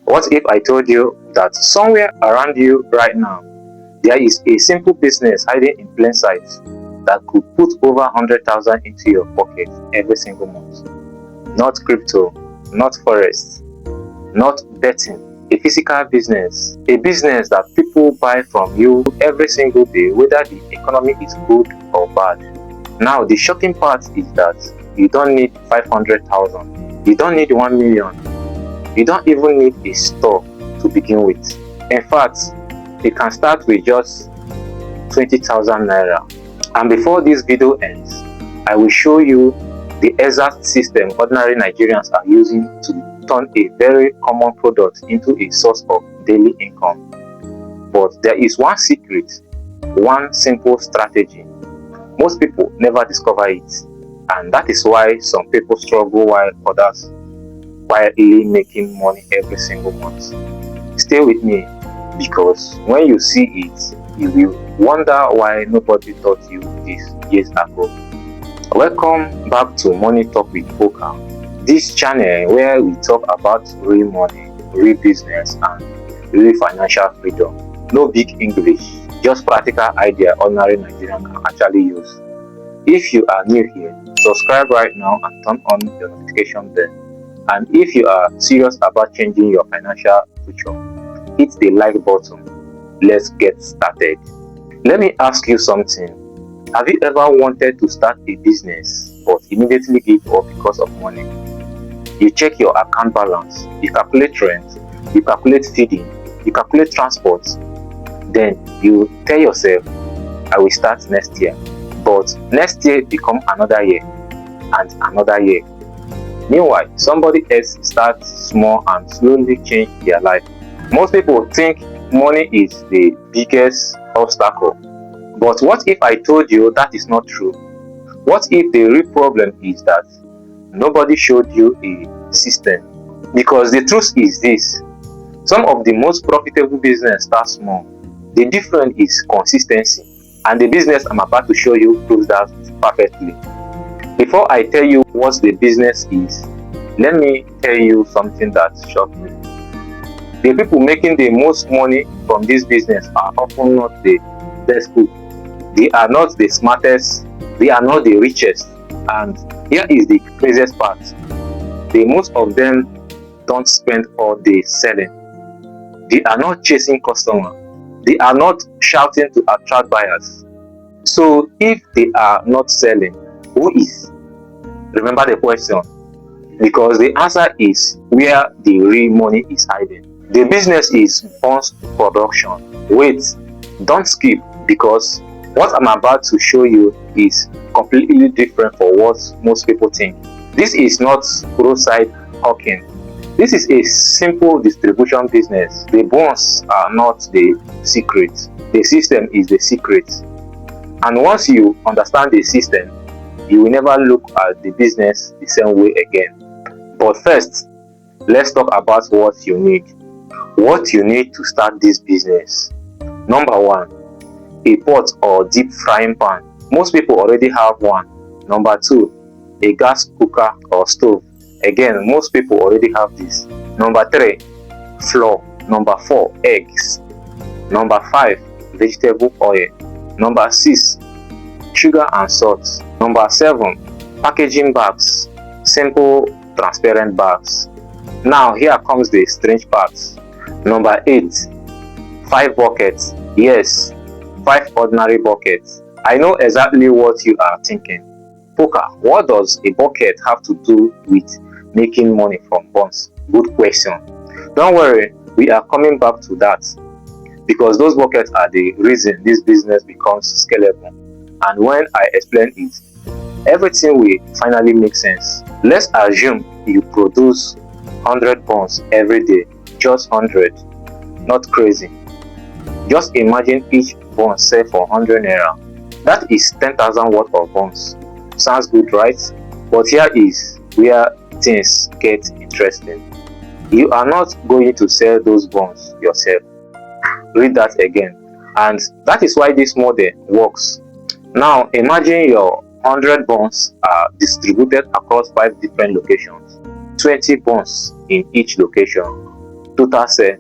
What if I told you that somewhere around you right now, there is a simple business hiding in plain sight that could put over 100,000 into your pocket every single month? Not crypto, not forex, not betting. A physical business, a business that people buy from you every single day, whether the economy is good or bad. Now, the shocking part is that you don't need 500,000, you don't need 1 million, you don't even need a store to begin with. In fact, you can start with just 20,000 naira. And before this video ends, I will show you the exact system ordinary Nigerians are using to turn a very common product into a source of daily income. But there is one secret, one simple strategy. Most people never discover it, and that is why some people struggle while others quietly making money every single month. Stay with me, because when you see it, you will wonder why nobody taught you this years ago. Welcome back to Money Talk with Poka, this channel where we talk about real money, real business, and real financial freedom. No big English, just practical idea ordinary Nigerian can actually use. If you are new here, subscribe right now and turn on the notification bell. And if you are serious about changing your financial future, hit the like button. Let's get started. Let me ask you something. Have you ever wanted to start a business but immediately give up because of money? You check your account balance, you calculate rent, you calculate feeding, you calculate transport. Then you tell yourself, I will start next year. But next year become another year and another year. Meanwhile, somebody else starts small and slowly change their life. Most people think money is the biggest obstacle. But what if I told you that is not true? What if the real problem is that nobody showed you a system? Because the truth is this: some of the most profitable business start small. The difference is consistency, and the business I'm about to show you proves that perfectly. Before I tell you what the business is, let me tell you something that shocked me. The people making the most money from this business are often not the best cook. They are not the smartest, they are not the richest. And here is the craziest part. Most of them don't spend all day selling. They are not chasing customers. They are not shouting to attract buyers. So if they are not selling, who is? Remember the question, because the answer is where the real money is hiding. The business is bonds production. Wait, don't skip, because what I'm about to show you is completely different for what most people think. This is not roadside hawking. This is a simple distribution business. The bonds are not the secret. The system is the secret. And once you understand the system, you will never look at the business the same way again. But first, let's talk about what you need. What you need to start this business. Number one, a pot or deep frying pan. Most people already have one. Number two, a gas cooker or stove. Again, most people already have this. Number three, flour. Number four, eggs. Number five, vegetable oil. Number six, sugar and salt. Number seven, packaging bags. Simple transparent bags. Now here comes the strange part. Number 8, 5 buckets. Yes, 5 ordinary buckets. I know exactly what you are thinking. Poka, what does a bucket have to do with making money from bonds? Good question. Don't worry, we are coming back to that, because those buckets are the reason this business becomes scalable. And when I explain it, everything will finally make sense. Let's assume you produce 100 bonds every day. Just 100, not crazy. Just imagine each bond sell for 100 naira. That is 10,000 worth of bonds. Sounds good, right? But here is where things get interesting. You are not going to sell those bonds yourself. Read that again. And that is why this model works. Now imagine your 100 bonds are distributed across 5 different locations. 20 bonds in each location. total sale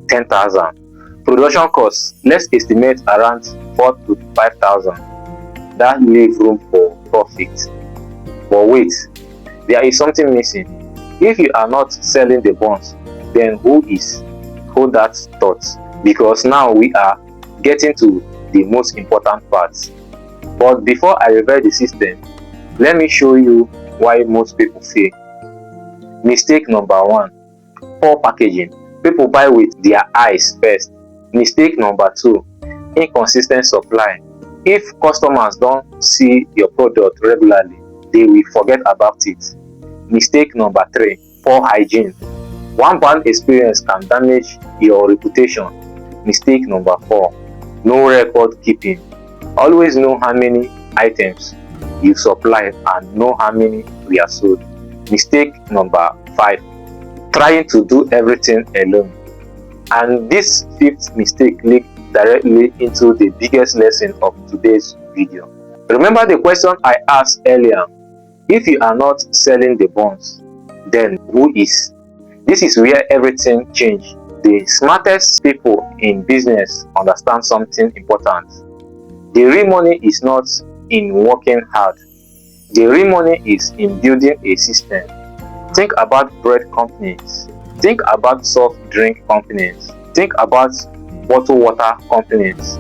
10,000. Production costs, let's estimate around 4 to 5,000. That leaves room for profit. But wait, there is something missing. If you are not selling the bonds, then who is? Hold that thought, because now we are getting to the most important parts. But before I reveal the system, let me show you why most people fail. Mistake number 1, poor packaging. People buy with their eyes first. Mistake number 2, inconsistent supply. If customers don't see your product regularly, they will forget about it. Mistake number 3, poor hygiene. One bad experience can damage your reputation. Mistake number 4, no record keeping. Always know how many items you supplied and know how many were sold. Mistake number 5, trying to do everything alone. And this 5th mistake leads directly into the biggest lesson of today's video. Remember the question I asked earlier? If you are not selling the bonds, then who is? This is where everything changes. The smartest people in business understand something important. The real money is not in working hard. The real money is in building a system. Think about bread companies. Think about soft drink companies. Think about bottled water companies.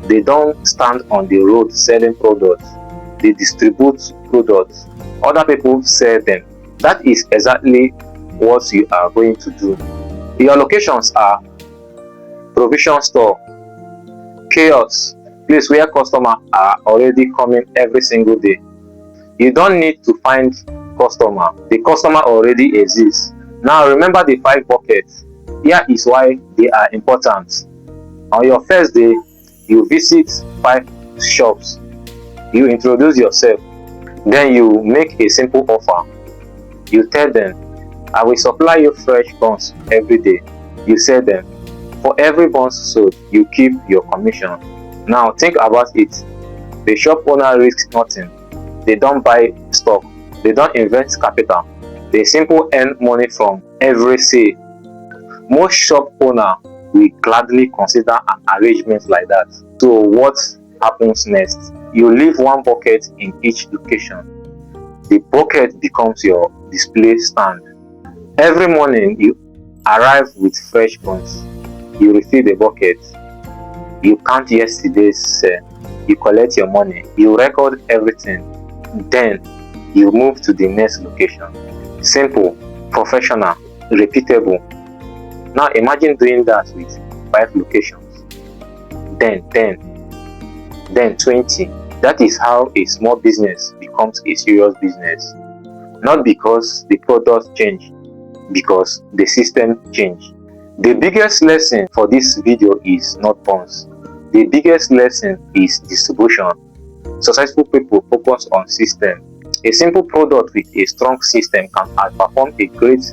They don't stand on the road selling products. They distribute products. Other people sell them. That is exactly what you are going to do. Your locations are provision store, kiosk, place where customers are already coming every single day. You don't need to find customer. The customer already exists. Now remember the 5 buckets. Here is why they are important. On your first day, you visit 5 shops. You introduce yourself. Then you make a simple offer. You tell them, I will supply you fresh buns every day. You sell them. For every buns sold, you keep your commission. Now think about it. The shop owner risks nothing. They don't buy stock. They don't invest capital. They simply earn money from every sale. Most shop owner will gladly consider an arrangement like that. So what happens next? You leave 1 bucket in each location. The bucket becomes your display stand. Every morning you arrive with fresh buns. You refill the bucket. You count yesterday's sale. You collect your money. You record everything. Then you move to the next location. Simple, professional, repeatable. Now imagine doing that with 5 locations. Then 10. Then 20. That is how a small business becomes a serious business. Not because the product changed, because the system changed. The biggest lesson for this video is not bonds. The biggest lesson is distribution. Successful people focus on system. A simple product with a strong system can outperform a great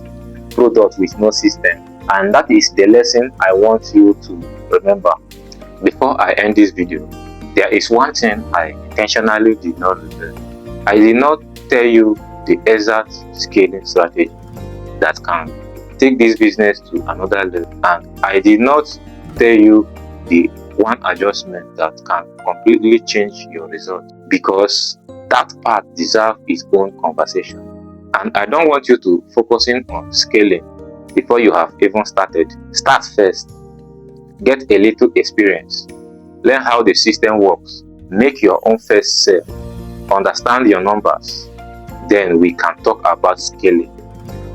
product with no system. And that is the lesson I want you to remember. Before I end this video, there is one thing I intentionally did not reveal. I did not tell you the exact scaling strategy that can take this business to another level, and I did not tell you the one adjustment that can completely change your results, because that part deserves its own conversation. And I don't want you to focusing on scaling before you have even started. Start first. Get a little experience. Learn how the system works. Make your own first sale. Understand your numbers. Then we can talk about scaling.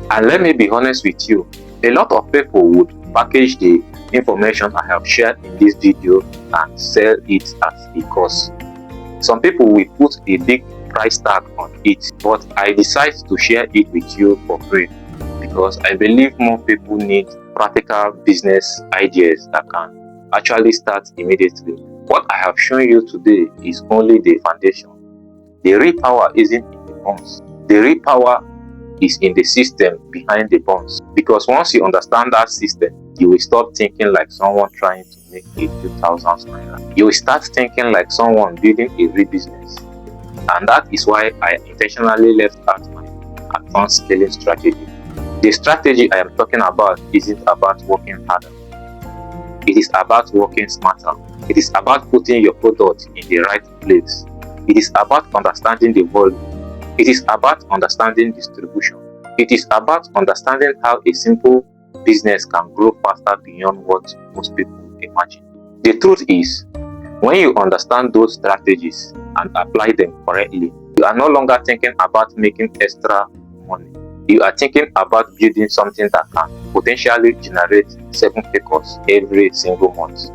And let me be honest with you, a lot of people would package the information I have shared in this video and sell it as a course. Some people will put a big price tag on it, but I decided to share it with you for free because I believe more people need practical business ideas that can actually start immediately. What I have shown you today is only the foundation. The real power isn't in the bonds. The real power is in the system behind the bonds. Because once you understand that system, you will stop thinking like someone trying to make a few thousands naira. You will start thinking like someone building a real business. And that is why I intentionally left out my advanced scaling strategy. The strategy I am talking about isn't about working harder. It is about working smarter. It is about putting your product in the right place. It is about understanding the volume. It is about understanding distribution. It is about understanding how a simple business can grow faster beyond what most people imagine. The truth is, when you understand those strategies and apply them correctly, you are no longer thinking about making extra money. You are thinking about building something that can potentially generate 7 figures every single month.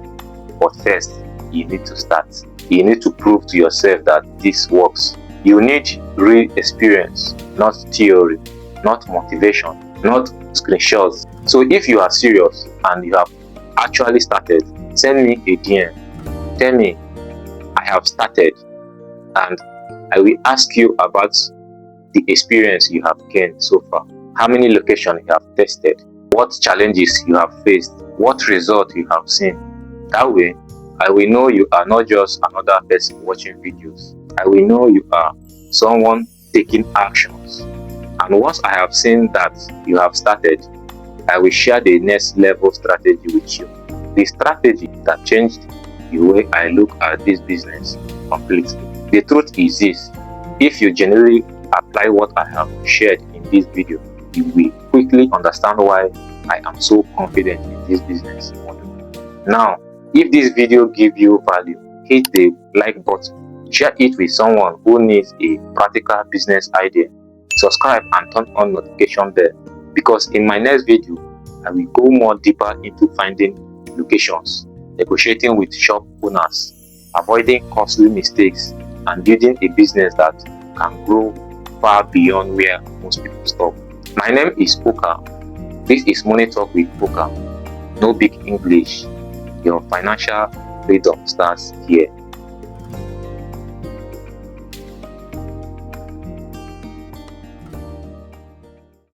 But first, you need to start. You need to prove to yourself that this works. You need real experience, not theory, not motivation, not screenshots. So if you are serious and you have actually started, send me a DM. Tell me, I have started, and I will ask you about the experience you have gained so far. How many locations you have tested, what challenges you have faced, what results you have seen. That way, I will know you are not just another person watching videos. I will know you are someone taking actions. And once I have seen that you have started, I will share the next level strategy with you. The strategy that changed the way I look at this business completely. The truth is this: if you genuinely apply what I have shared in this video, you will quickly understand why I am so confident in this business model. Now, if this video gives you value, hit the like button, share it with someone who needs a practical business idea, subscribe and turn on notification bell, because in my next video, I will go more deeper into finding locations, negotiating with shop owners, avoiding costly mistakes, and building a business that can grow far beyond where most people stop. My name is Poka. This is Money Talk with Poka. No big English. Your financial freedom starts here.